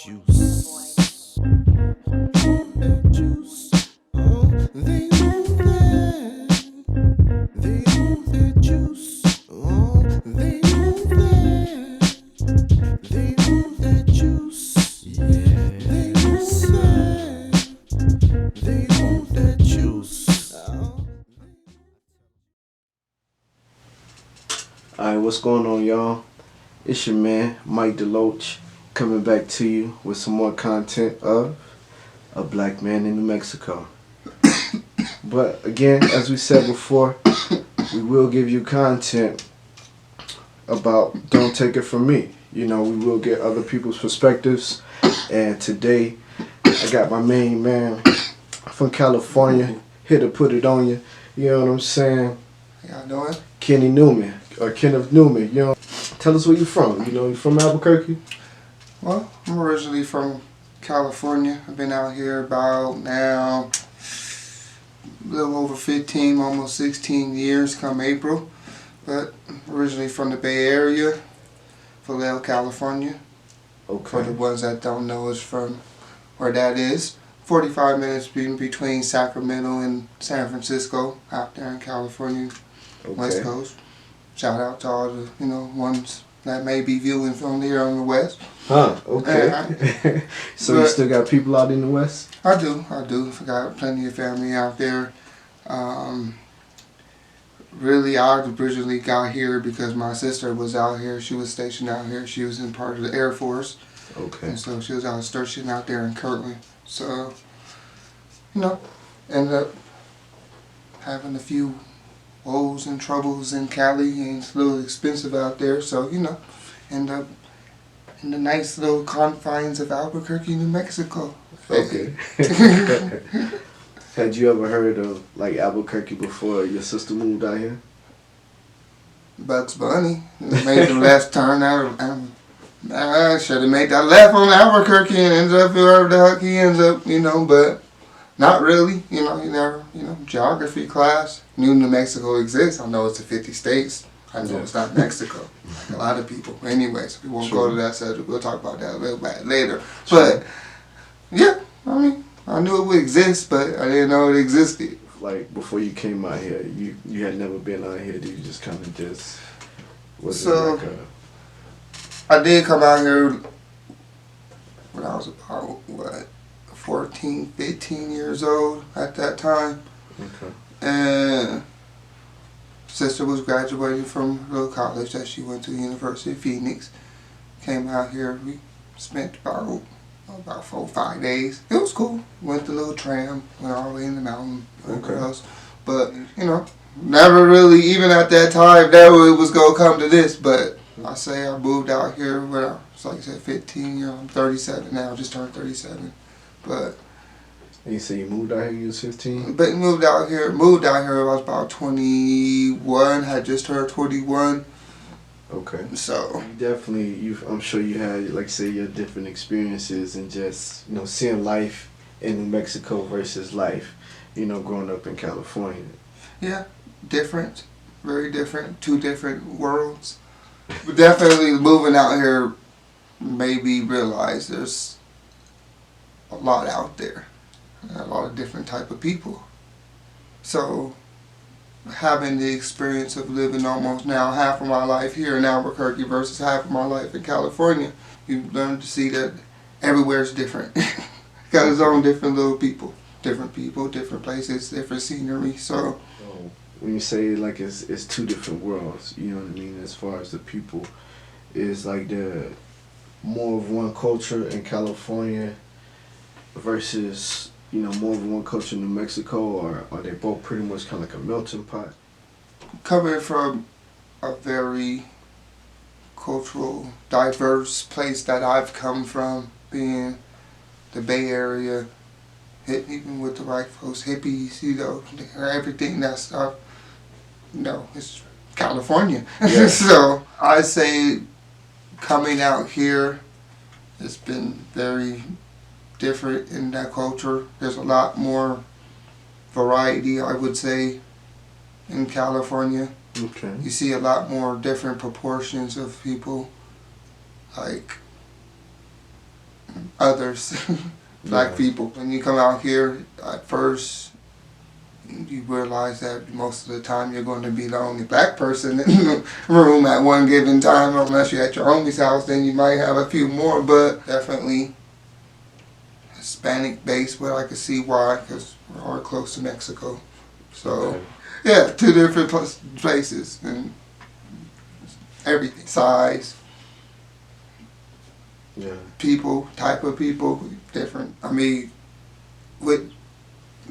Juice. That juice. Oh, they want that. They want that juice. Oh, they want that. They want that juice. Yeah. They want that. They want that juice. Alright, what's going on, y'all? It's your man, Mike Deloach, coming back to you with some more content of A Black Man in New Mexico. But again, as we said before, we will give you content about Don't Take It From Me. You know, we will get other people's perspectives. And today, I got my main man from California here to put it on you. You know what I'm saying? How y'all doing? Kenneth Newman, you know. Tell us where you from. You know, you from Albuquerque? Well, I'm originally from California. I've been out here about now a little over 15, almost 16 years come April. But originally from the Bay Area, Vallejo, California. For the Okay. ones that don't know is from where that is. 45 minutes between Sacramento and San Francisco, out there in California, West Okay. Coast. Shout out to all the, ones that may be viewing from here on the West. Huh, okay. So you But- still got people out in the West? I do. I got plenty of family out there. Really, I originally got here because my sister was out here. She was stationed out here. She was in part of the Air Force. Okay. And so she was out stationed out there in Kirtland. So, ended up having a few woes and troubles in Cali, and it's a little expensive out there. So, end up in the nice little confines of Albuquerque, New Mexico. Okay. Had you ever heard of like Albuquerque before your sister moved out here? Bugs Bunny made the left turn out. I should have made that left on Albuquerque and ended up wherever the heck he ends up, but not really. You never, geography class. Knew New Mexico exists. I know it's the 50 states. I know it's not Mexico. Like a lot of people. Anyways, we won't go to that subject. We'll talk about that a little bit later. But, yeah, I knew it would exist, but I didn't know it existed. Like before you came out here, you had never been out here. Did you just kind of just was So- it like I did come out here when I was about, 14, 15 years old at that time. okay? And sister was graduating from a little college that she went to, University of Phoenix. Came out here, we spent about 4 or 5 days. It was cool. Went the little tram, went all the way in the mountain, whatever Okay. else. But, never really, even at that time, never it was going to come to this. But I say I moved out here when I was, like I said, 15 years. I'm 37 now, just turned 37. But And you say you moved out here when you was 15? moved out here when I was about 21, had just turned 21. Okay. So, Definitely, I'm sure you had, like, say, your different experiences and just, seeing life in New Mexico versus life, growing up in California. yeah, different, very different, two different worlds. But definitely moving out here made me realize there's a lot out there, a lot of different type of people. So, having the experience of living almost now half of my life here in Albuquerque versus half of my life in California, you learn to see that everywhere's different. Got its own different little people, different places, different scenery. So, So when you say like it's two different worlds, you know what I mean, as far as the people, is like the more of one culture in California versus more of one culture in New Mexico, or are they both pretty much kind of like a melting pot? coming from a very cultural, diverse place that I've come from, being the Bay Area, even with the white folks, hippies, everything that stuff, it's California. Yeah. So I say coming out here, it's been very different in that culture. There's a lot more variety, I would say, in California. Okay. You see a lot more different proportions of people, like others, black Yeah. people. When you come out here, at first, you realize that most of the time you're going to be the only black person in the room at one given time, unless you're at your homie's house, then you might have a few more, but definitely Hispanic based, but I can see why, because we're all close to Mexico. So, Okay. yeah, two different places and everything. Size, Yeah. people, type of people, different. I mean, with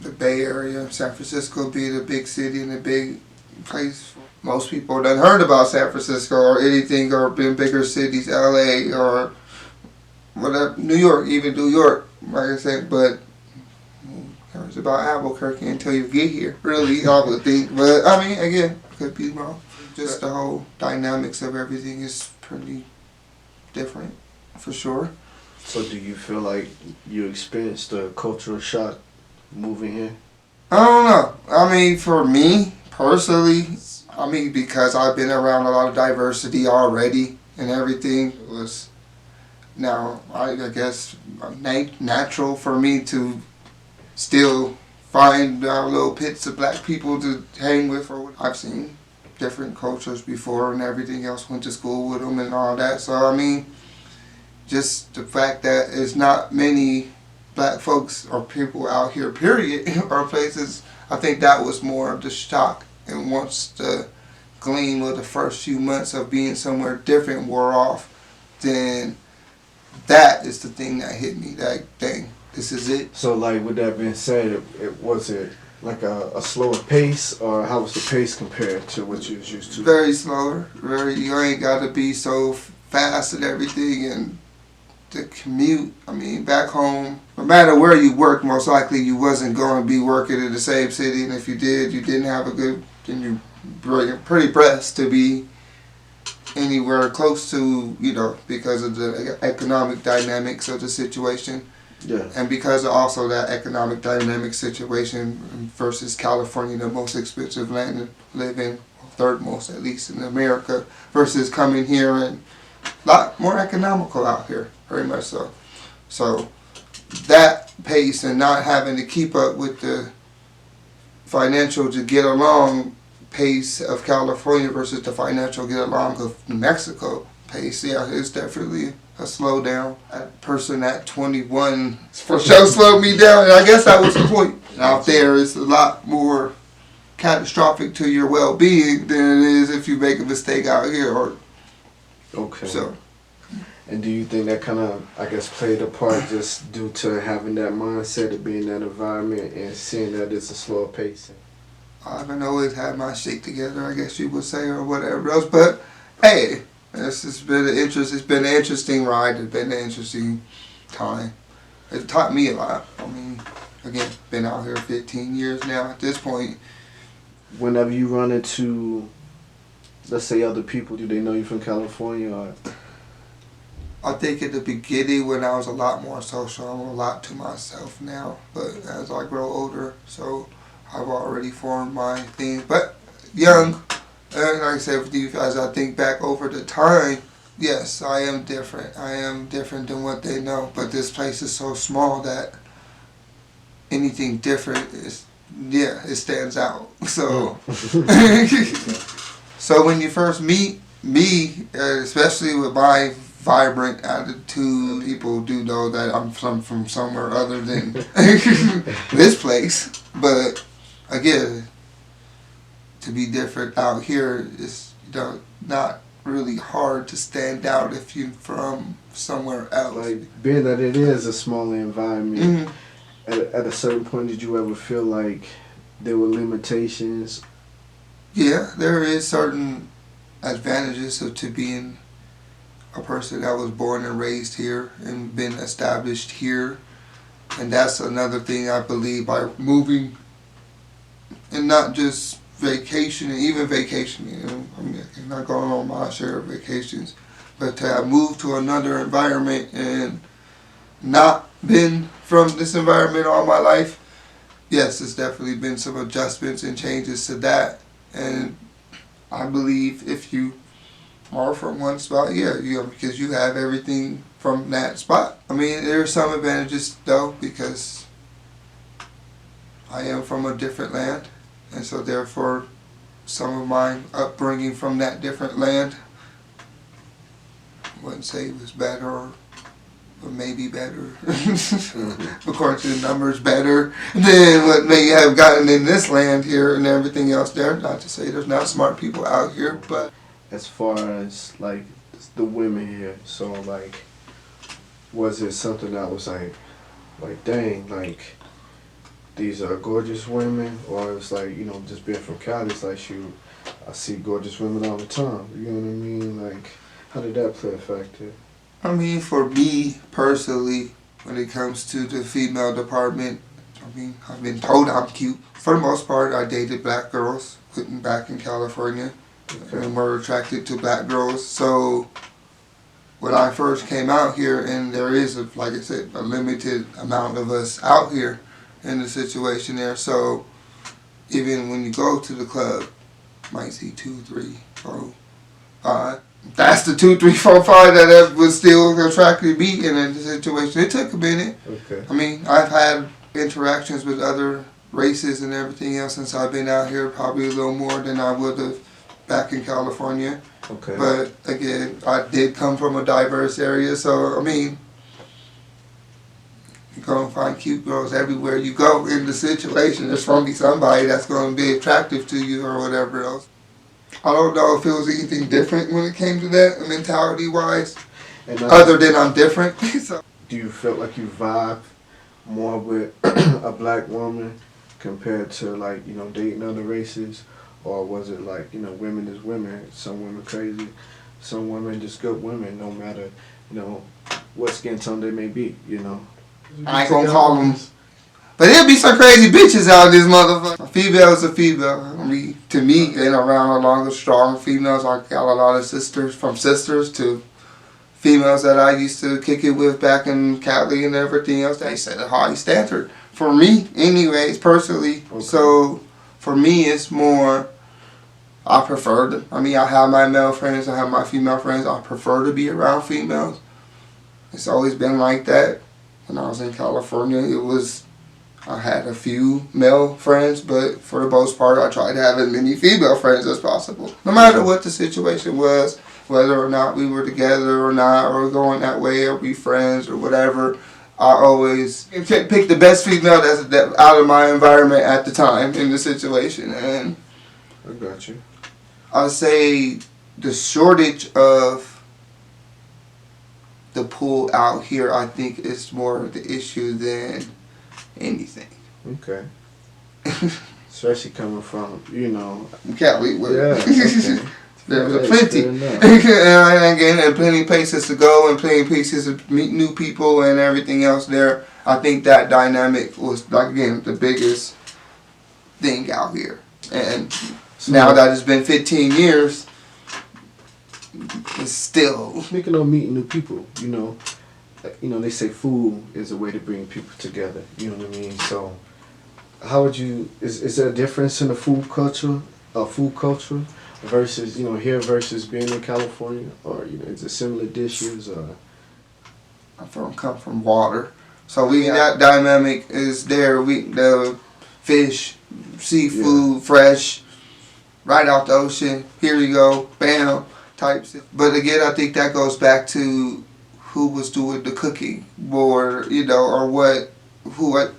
the Bay Area, San Francisco being a big city and a big place, most people done heard about San Francisco or anything, or been bigger cities, LA or whatever, New York, even New York, like I said, but it's about Albuquerque until you get here, really, I would think. But, I mean, again, could be wrong. Just the whole dynamics of everything is pretty different, for sure. So do you feel like you experienced a cultural shock moving here? I don't know. I mean, for me, personally, I mean, because I've been around a lot of diversity already and everything, it was now, I guess, natural for me to still find little pits of black people to hang with. Or I've seen different cultures before and everything else, went to school with them and all that. So, I mean, just the fact that it's not many black folks or people out here, period, or places, I think that was more of the shock. And once the gleam of the first few months of being somewhere different wore off, then that is the thing that hit me. That dang, this is it. So like with that being said, it was it like a slower pace, or how was the pace compared to what you was used to? Very slower. Very. You ain't got to be so fast and everything. And the commute. I mean, back home, no matter where you worked, most likely you wasn't going to be working in the same city. And if you did, you didn't have a good. Then you're pretty pressed to be anywhere close to, because of the economic dynamics of the situation. Yeah. And because of also that economic dynamic situation versus California, the most expensive land to live in, third most at least in America, versus coming here and a lot more economical out here, very much so. So that pace and not having to keep up with the financial to get along pace of California versus the financial get along of New Mexico pace, yeah, it's definitely a slowdown. That person at 21 for sure slowed me down, and I guess that was the point. Out there, it's a lot more catastrophic to your well-being than it is if you make a mistake out here. Or Okay. so. And do you think that kind of, I guess, played a part just due to having that mindset of being in that environment and seeing that it's a slower pace? I haven't always had my shit together, I guess you would say, or whatever else. But hey, it's been an interesting ride. It's been an interesting time. It taught me a lot. I mean, again, been out here 15 years now at this point. Whenever you run into, let's say, other people, do they know you from California? Or? I think at the beginning when I was a lot more social, I'm a lot to myself now. But as I grow older, so I've already formed my thing. But young, and like I said, with you guys, I think back over the time, yes, I am different. I am different than what they know. But this place is so small that anything different is, it stands out. So, so when you first meet me, especially with my vibrant attitude, people do know that I'm from somewhere other than this place. But again, to be different out here is not really hard to stand out if you're from somewhere else. Like, being that it is a smaller environment, Mm-hmm. at a certain point, did you ever feel like there were limitations? Yeah, there is certain advantages to being a person that was born and raised here and been established here. And that's another thing I believe by moving and not just vacationing, even vacationing. I mean, I'm not going on my share of vacations, but to have moved to another environment and not been from this environment all my life, yes, it's definitely been some adjustments and changes to that. And I believe if you are from one spot, because you have everything from that spot. I mean, there are some advantages though, because I am from a different land, and so therefore some of my upbringing from that different land, I wouldn't say it was better or maybe better, according to the numbers, better than what may have gotten in this land here and everything else there. Not to say there's not smart people out here, but As far as like the women here, so like, was it something that was like dang, like these are gorgeous women, or it's like, you know, just being from Cali, it's like shoot, I see gorgeous women all the time. You know what I mean? Like, how did that play a factor? I mean, for me personally, when it comes to the female department, I mean, I've been told I'm cute. For the most part, I dated black girls back in California, and were attracted to black girls. So when I first came out here, and there is, like I said, a limited amount of us out here in the situation there. So even when you go to the club, you might see 2, 3, 4, 5. That's the 2, 3, 4, 5 that was still attracted to me in a situation. It took a minute. Okay. I mean, I've had interactions with other races and everything else since I've been out here, probably a little more than I would have back in California. Okay. But again, I did come from a diverse area, so I mean, you're gonna find cute girls everywhere you go in the situation. There's gonna be somebody that's gonna be attractive to you or whatever else. I don't know if it was anything different when it came to that, mentality-wise, And other than I'm different. So, do you feel like you vibe more with a black woman compared to, like, you know, dating other races? Or was it like, you know, women is women, some women crazy, some women just good women, no matter, you know, what skin tone they may be, you know? I ain't gonna call them, but there'll be some crazy bitches out this motherfucker. A female is a female. I mean, to me, and around along with strong females, I got a lot of sisters, from sisters to females that I used to kick it with back in Cali and everything else. They set a high standard for me, anyways, personally. Okay. So for me, it's more, I prefer to, I mean, I have my male friends, I have my female friends. I prefer to be around females. It's always been like that. When I was in California, I had a few male friends, but for the most part, I tried to have as many female friends as possible. No matter what the situation was, whether or not we were together or not, or going that way, or be friends or whatever, I always pick the best female that's out of my environment at the time in the situation. And I got you. I'd say the shortage of the pool out here, I think, is more of the issue than anything. Okay. Especially coming from, you know. Cali, Yeah, okay. There's Yeah, plenty. fair enough. And again, there are plenty of places to go and plenty of places to meet new people and everything else there. I think that dynamic was, like, again, the biggest thing out here. And So, now that it's been 15 years, it's still... Speaking of meeting new people, you know, they say food is a way to bring people together. You know what I mean? So, how would you? Is there a difference in the food culture versus, you know, here versus being in California, or, you know, is it similar dishes or? come from water, so that dynamic is there. The fish, seafood, fresh, right out the ocean. Here you go, bam, types. But again, I think that goes back to who was doing the cooking, or, you know, or what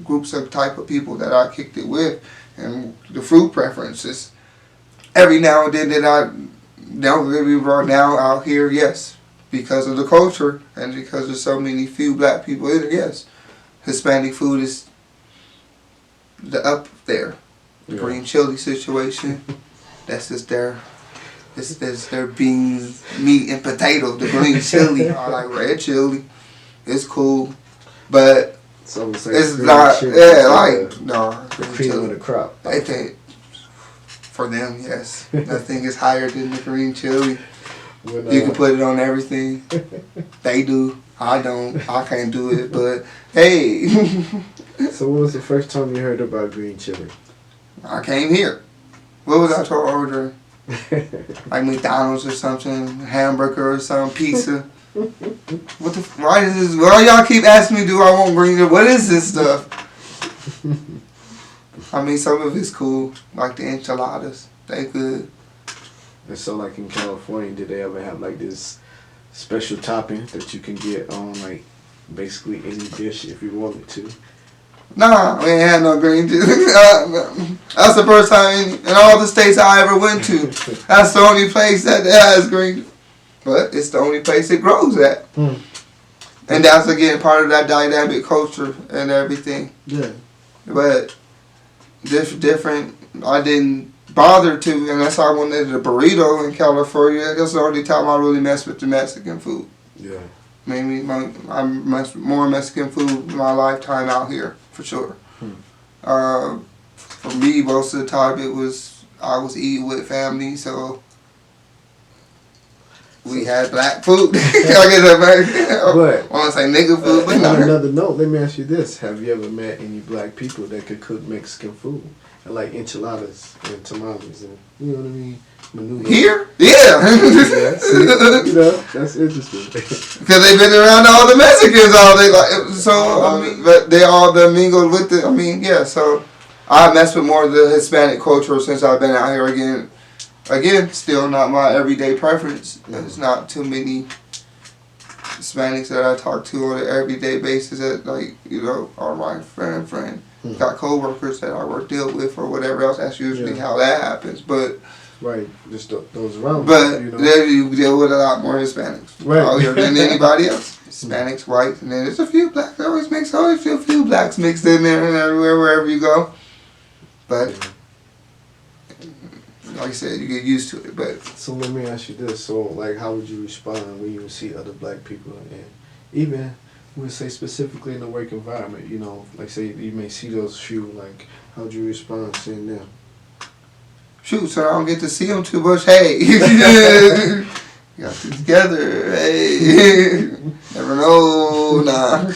groups of type of people that I kicked it with, and the food preferences. Every now and then that I now out here, yes, because of the culture and because there's so many few black people in it, yes, Hispanic food is up there. The green chili situation, that's just their beans, meat, and potato. The green chili, I like red chili. It's cool, but So it's not. Yeah, like no. The cream of the crop. I think for them, yes, nothing is higher than the green chili. You can put it on everything. They do. I don't. I can't do it. But hey. So what was the first time you heard about green chili? I came here. What was I told ordering? Like McDonald's or something, hamburger or some pizza. Why y'all keep asking me, do I want green? What is this stuff? I mean, some of it's cool, like the enchiladas. They good. And so, like in California, did they ever have like this special topping that you can get on like basically any dish if you wanted to? Nah, we ain't had no green juice. That's the first time in all the states I ever went to. That's the only place that has green. But it's the only place it grows at. And that's again part of that dynamic culture and everything. Yeah. But different. I didn't bother to, and that's why I wanted a burrito in California. That's the only time I really messed with the Mexican food. Yeah. Maybe I messed with more Mexican food in my lifetime out here for sure. For me, most of the time I was eating with family, so we had black food. I get that back. But I want to say nigga food, but on no. another note, let me ask you this: have you ever met any black people that could cook Mexican food and like enchiladas and tamales and you know what I mean? Menudo. Here? Yeah. Yeah, see, you know, that's interesting. Because they've been around all the Mexicans all day. But they all been mingled with it. I mean, yeah, so I mess with more of the Hispanic culture since I've been out here again. Again, still not my everyday preference. There's not too many Hispanics that I talk to on an everyday basis that, like, you know, are my friend. Got co-workers that I deal with or whatever else. That's usually how that happens. But right, just those around. But you know? there you deal with a lot more Hispanics out here than anybody else. Hispanics, whites, and then there's a few blacks. Always feel a few blacks mixed in there and everywhere, wherever you go. But like I said, you get used to it. But so let me ask you this: so like, how would you respond when you would see other black people, and even we would say specifically in the work environment? You know, like say you may see those few. Like, how would you respond seeing them? Shoot, so I don't get to see them too much. Hey, got this together. Hey, never know, nah.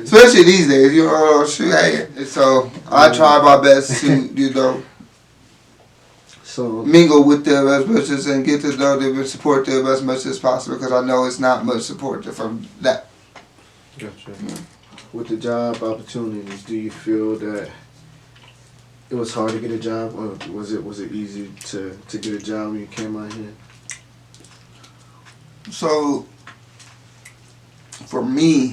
Especially these days, you know. Shoot, hey. So I try my best to, you know, so mingle with them as much as and get to know them and support them as much as possible because I know it's not much support from that. Gotcha. With the job opportunities, do you feel that it was hard to get a job, or was it easy to get a job when you came out here? So, for me,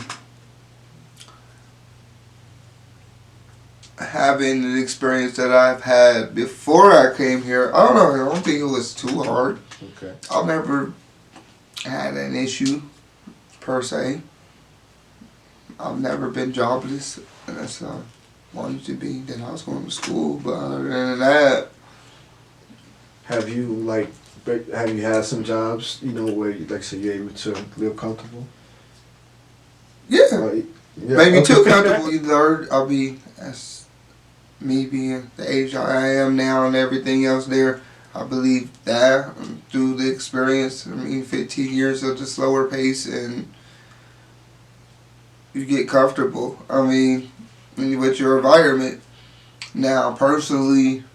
having an experience that I've had before I came here, I don't know, I don't think it was too hard. Okay. I've never had an issue, per se. I've never been jobless, unless I wanted to be. Then I was going to school, but other than that... Have you had some jobs, you know, where you, like, say you're able to live comfortable? Yeah. Maybe too comfortable. You learn, as me being the age I am now and everything else there, I believe that through the experience, 15 years of the slower pace and you get comfortable. With your environment. Now, personally,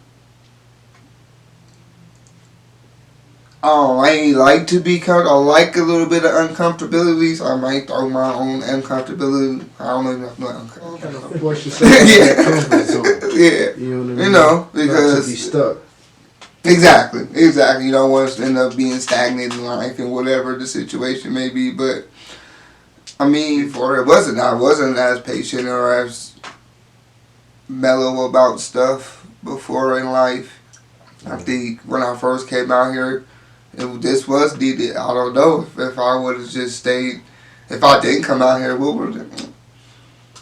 I ain't like to be comfortable. I like a little bit of uncomfortability, so I might throw my own uncomfortability. I don't know if I'm uncomfortable. Force yourself out of that comfort zone. Yeah. You know what I mean? You know, because... Not to be stuck. Exactly. You don't want to end up being stagnant in life and whatever the situation may be, but before I wasn't as patient or as mellow about stuff before in life. I think when I first came out here, this was needed. I don't know if I would have just stayed. If I didn't come out here, what would it?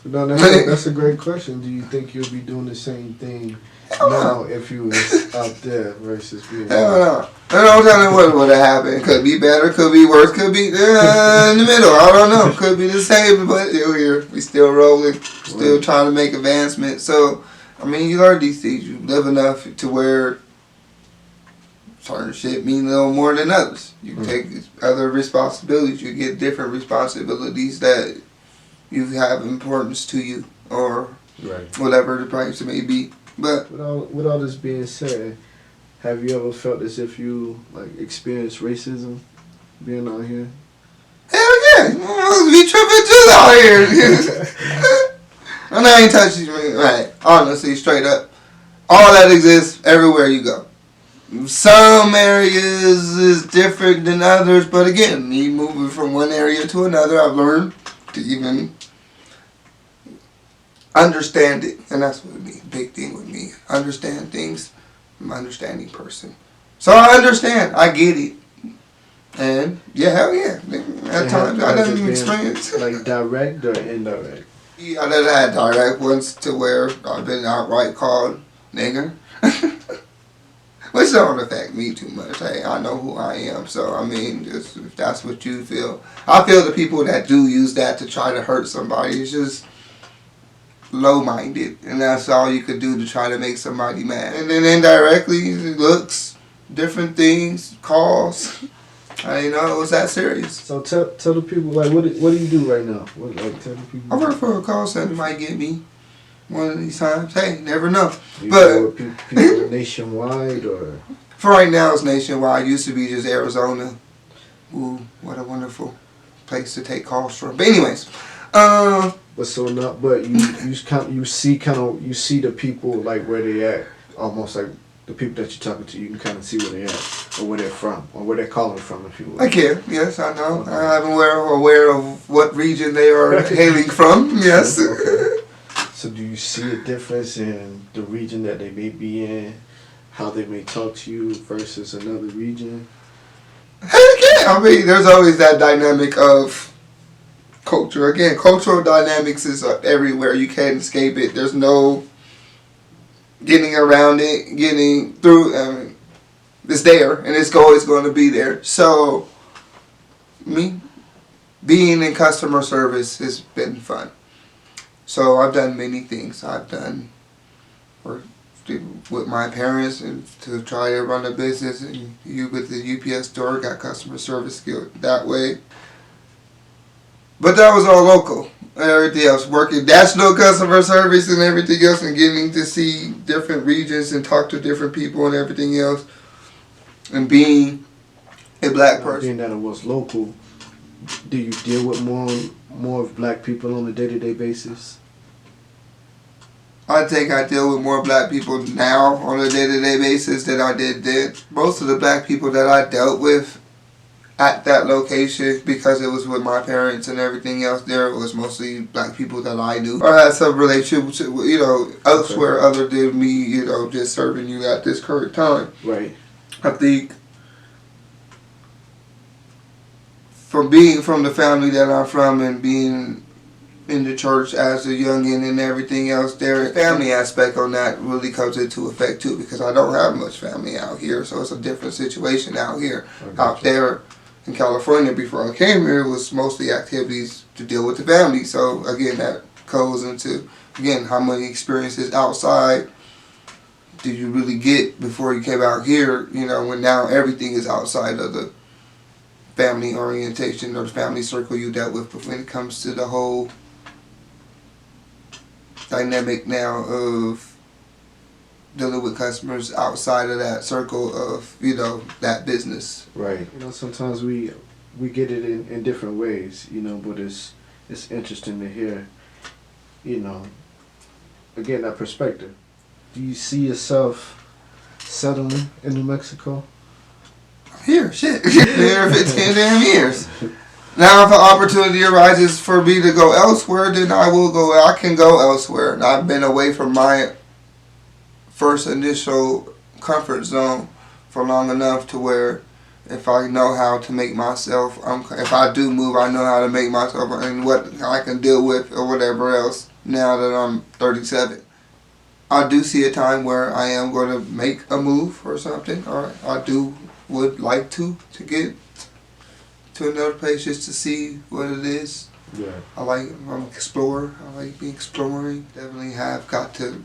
No, that's a great question. Do you think you'll be doing the same thing now if you was out there versus being Hell no. Don't tell me what would have happened. Could be better, could be worse, could be in the middle. I don't know. Could be the same, but still here. We still rolling, still trying to make advancements. So, you learn these things. You live enough to where certain shit mean a little more than others. You take other responsibilities. You get different responsibilities that you have importance to you or whatever the price may be. But with all this being said, have you ever felt as if you experienced racism being out here? Hell yeah, we tripping too out here. And I ain't touching you, right? Honestly, straight up, all that exists everywhere you go. Some areas is different than others, but again, me moving from one area to another, I've learned to even understand it, and that's what me big thing with me. Understand things. I'm an understanding person, so I understand. I get it, and yeah, hell yeah. At times I done experience like direct or indirect. I done had direct ones to where I've been outright called nigger. Which don't affect me too much. Hey, I know who I am, so I mean, just if that's what you feel. I feel the people that do use that to try to hurt somebody is just low-minded, and that's all you could do to try to make somebody mad. And then indirectly, looks, different things, calls. I didn't know it was that serious. So tell the people, like, what do you do right now? Tell the people. I work for a call center. Might get me one of these times. Hey, never know. You but deal with people nationwide or? For right now, it's nationwide. It used to be just Arizona. Ooh, what a wonderful place to take calls from. But anyways, But so not. But you see the people like where they at, almost like the people that you're talking to. You can kind of see where they at or where they're from or where they're calling from. If you will. I care. Yes, I know. Okay. I'm aware of what region they are hailing from. Yes. Okay. So do you see a difference in the region that they may be in, how they may talk to you versus another region? Heck yeah. I mean, there's always that dynamic of culture. Again, cultural dynamics is everywhere. You can't escape it. There's no getting around it, getting through. I mean, it's there, and it's always going to be there. So, me being in customer service has been fun. So I've done many things. I've done work with my parents and to try to run a business, and you with the UPS store got customer service skill that way. But that was all local. Everything else working national customer service and everything else, and getting to see different regions and talk to different people and everything else, and being a black person. Being that it was local, do you deal with more of black people on a day-to-day basis? I think I deal with more black people now on a day-to-day basis than I did then. Most of the black people that I dealt with at that location, because it was with my parents and everything else there, it was mostly black people that I knew or had some relationship to, elsewhere other than me, just serving you at this current time. Right. I think from being from the family that I'm from and being in the church as a youngin and everything else, their family aspect on that really comes into effect too, because I don't have much family out here, so it's a different situation out here. Out there in California before I came here, it was mostly activities to deal with the family. So again, that goes into, again, how many experiences outside did you really get before you came out here, when now everything is outside of the family orientation or the family circle you dealt with. But when it comes to the whole dynamic now of dealing with customers outside of that circle of, that business. Right. Sometimes we get it in different ways, but it's interesting to hear, again, that perspective. Do you see yourself settling in New Mexico? Here, shit. Here 15 damn years. Now, if an opportunity arises for me to go elsewhere, then I will go. I can go elsewhere. And I've been away from my first initial comfort zone for long enough to where if I know how to make myself, if I do move, I know how to make myself and what I can deal with or whatever else now that I'm 37. I do see a time where I am going to make a move or something, or I would like to get to another place just to see what it is. Yeah. I'm an explorer. I like being exploring. Definitely have got to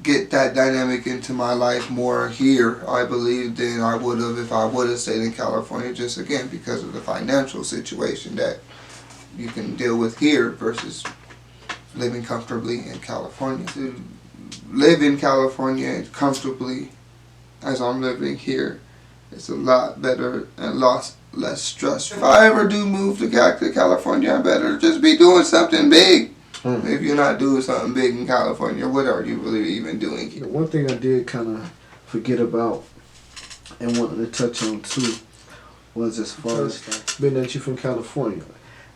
get that dynamic into my life more here, I believe, than I would have if I would have stayed in California, just again because of the financial situation that you can deal with here versus living comfortably in California. To live in California comfortably as I'm living here, it's a lot better and less stress. If I ever do move to California, I better just be doing something big. If you're not doing something big in California, what are you really even doing here? One thing I did kind of forget about and wanted to touch on too was as far as being that you from California,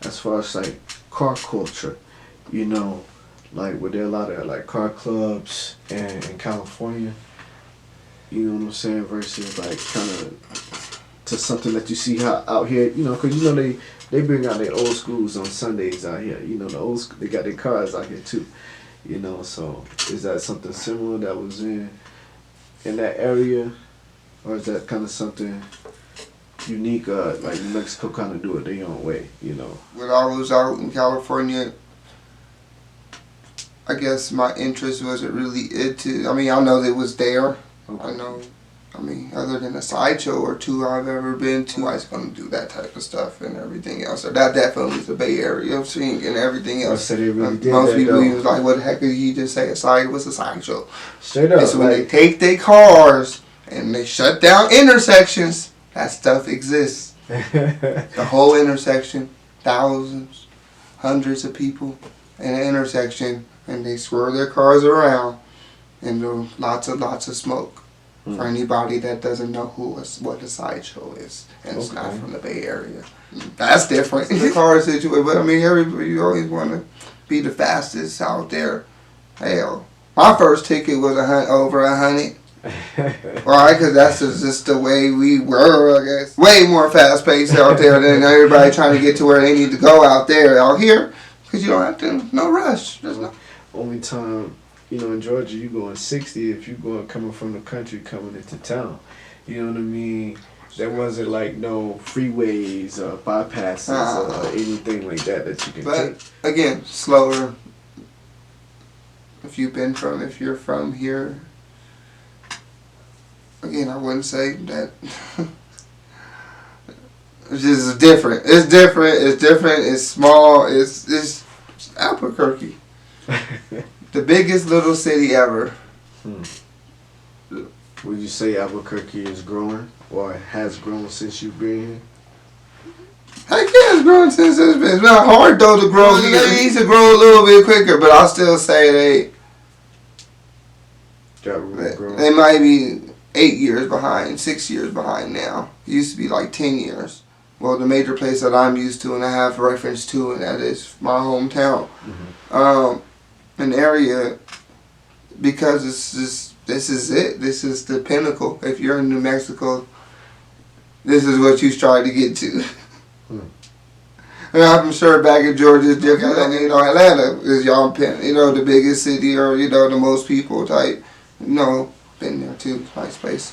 as far as like car culture, you know, like were there a lot of like car clubs in California, you know what I'm saying, versus like kind of to something that you see out here, you know, because you know they bring out their old schools on Sundays out here, you know, they got their cars out here too, you know, so is that something similar that was in that area, or is that kind of something unique, like New Mexico kind of do it their own way, you know? When I was out in California, I guess my interest wasn't really into. I mean, I know it was there. Okay. I know. I mean, other than a sideshow or two I've ever been to, I was going to do that type of stuff and everything else. So that definitely is the Bay Area of seeing and everything else. So they really did Most that, people though. was like, what the heck did you just say? What's a sideshow? Straight up. It's when they take their cars and they shut down intersections. That stuff exists. The whole intersection, thousands, hundreds of people in an intersection, and they swerve their cars around, and there's lots of smoke. For anybody that doesn't know what a sideshow is, and it's not from the Bay Area, that's different. The car situation, but I mean, you always want to be the fastest out there. Hell, my first ticket was over 100. Right, because that's just the way we were, I guess. Way more fast paced out there than everybody trying to get to where they need to go out there. Out here, because you don't have to, no rush. There's no. Only time, you know, in Georgia, you going 60 if you going coming from the country coming into town. You know what I mean? There wasn't like no freeways or bypasses or anything like that you can take. But again, slower. If you're from here. Again, I wouldn't say that. It's just different. It's different. It's different. It's small. It's Albuquerque. The biggest little city ever. Would you say Albuquerque is growing or has grown since you've been here? Heck yeah, it's growing since it's been. It's not hard though to grow. It needs to grow a little bit quicker, but I'll still say they might be 8 years behind, 6 years behind now. It used to be like 10 years. Well, the major place that I'm used to and I have reference to, and that is my hometown. An area, because this is it. This is the pinnacle. If you're in New Mexico, this is what you try to get to. And I'm sure back in Georgia, Atlanta is the biggest city, or the most people type. Been there too. Nice place.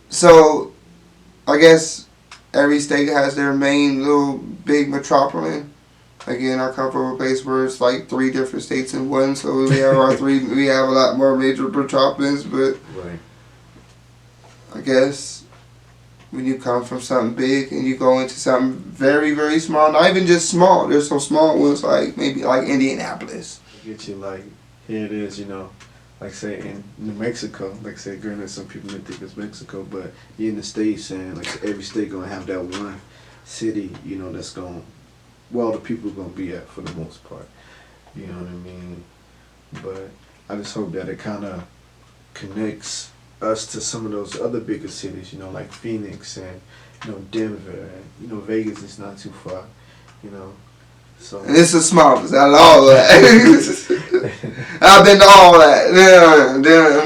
So, I guess every state has their main little big metropolis. Again, I come from a place where it's like 3 different states in one, so we have our we have a lot more major metropolis, but I guess when you come from something big and you go into something very, very small, not even just small, there's some small ones like maybe like Indianapolis. Get you like, here it is, like say in New Mexico, like say granted some people may think it's Mexico, but you're in the States and like every state gonna have that one city, that's gonna, well, the people gonna be at for the most part. You know what I mean? But I just hope that it kind of connects us to some of those other bigger cities, like Phoenix and, Denver and, Vegas is not too far, So. And it's the smallest out of all that. I've been to all that.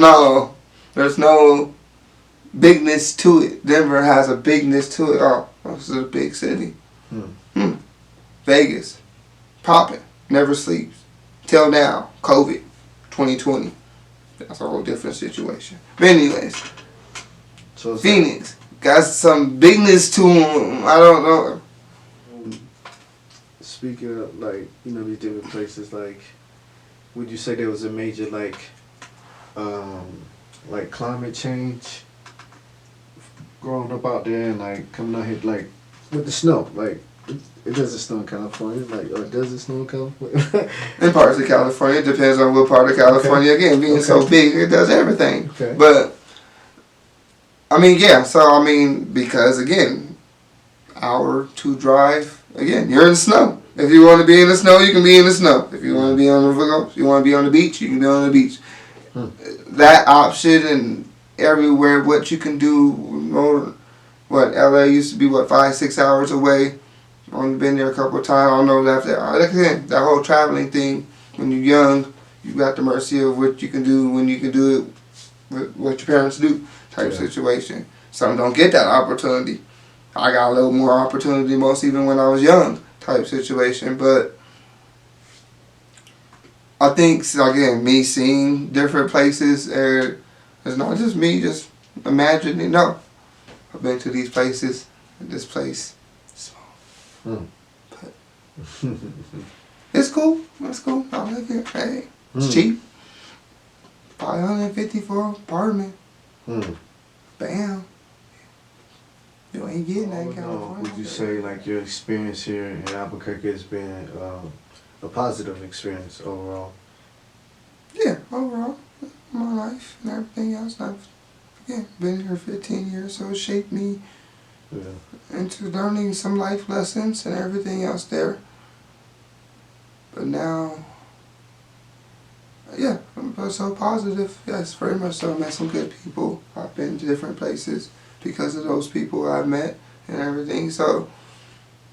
No, there's no bigness to it. Denver has a bigness to it. Oh, this is a big city. Vegas, popping, never sleeps. Till now, COVID, 2020. That's a whole different situation. But anyways, so Phoenix got some bigness to them. I don't know. Speaking of these different places, would you say there was a major climate change growing up out there and coming out here with the snow? It doesn't snow in California, or does it snow in California? In parts of California, it depends on what part of California. Okay. Again, being so big, it does everything. Okay. But I mean, yeah. So I mean, because again, hour to drive. Again, you're in the snow. If you want to be in the snow, you can be in the snow. If you want to be on the you want to be on the beach, you can be on the beach. That option and everywhere, what you can do. What LA used to be, 5-6 hours away. Only been there a couple of times. I don't know that. Again, that whole traveling thing. When you're young, you got the mercy of what you can do when you can do it with what your parents do type situation. Some don't get that opportunity. I got a little more opportunity most even when I was young type situation. But I think, again, me seeing different places, it's not just me just imagining. No, I've been to these places, and this place is small. But it's cool. It's cool. I live here. Hey, it's cheap. $550 for an apartment. Bam. You ain't getting that in California. Would you say like your experience here in Albuquerque has been a positive experience overall? Yeah, overall, my life and everything else. I've been here 15 years, so it shaped me into learning some life lessons and everything else there. But now, yeah, I'm so positive. Yes, very much so. I met some good people. I've been to different places because of those people I've met and everything. So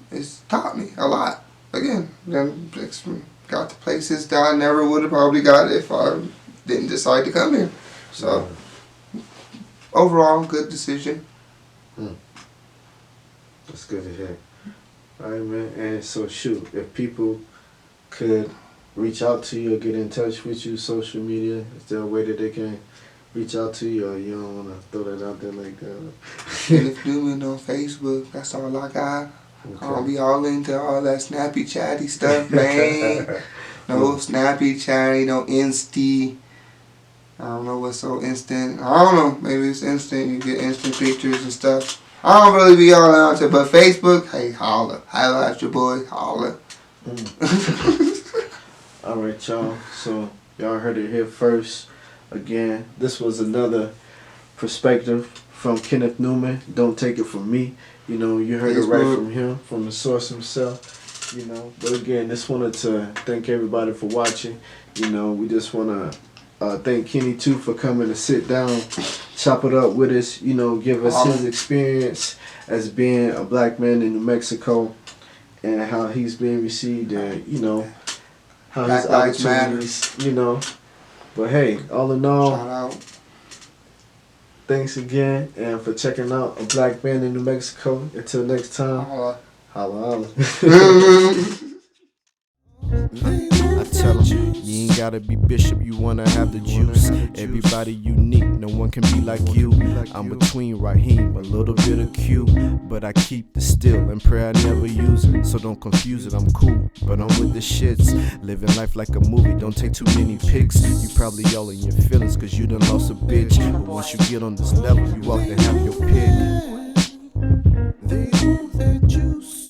it's taught me a lot. Again, then got to places that I never would have probably got if I didn't decide to come here. So overall, good decision. That's good to hear. All right, man. And so, shoot, if people could reach out to you or get in touch with you, social media, is there a way that they can reach out to you, or you don't want to throw that out there like that? Kenneth Newman on Facebook, that's all I got. Okay. I don't be all into all that snappy chatty stuff, man. No snappy chatty, no insty. I don't know what's so instant. I don't know, maybe it's instant, you get instant pictures and stuff. I don't really be all out it, but Facebook, hey, holla. Holla at your boy, holla. All right, y'all. So y'all heard it here first. Again, this was another perspective from Kenneth Newman. Don't take it from me. You know, you heard it right from him, from the source himself. You know, but again, just wanted to thank everybody for watching. You know, we just want to thank Kenny too for coming to sit down, chop it up with us. You know, give us his experience as being a black man in New Mexico and how he's being received, and you know how his opportunities. You know, but hey, all in all, shout out. Thanks again, and for checking out A Black Man in New Mexico. Until next time, holla, holla. I tell them, you ain't gotta be bishop, you wanna have the juice. Everybody unique, no one can be like you. I'm between Raheem, a little bit of Q, but I keep the still and pray I never use it. So don't confuse it, I'm cool, but I'm with the shits. Living life like a movie, don't take too many pics. You probably all in your feelings cause you done lost a bitch. But once you get on this level, you out to have your pick. They want that juice.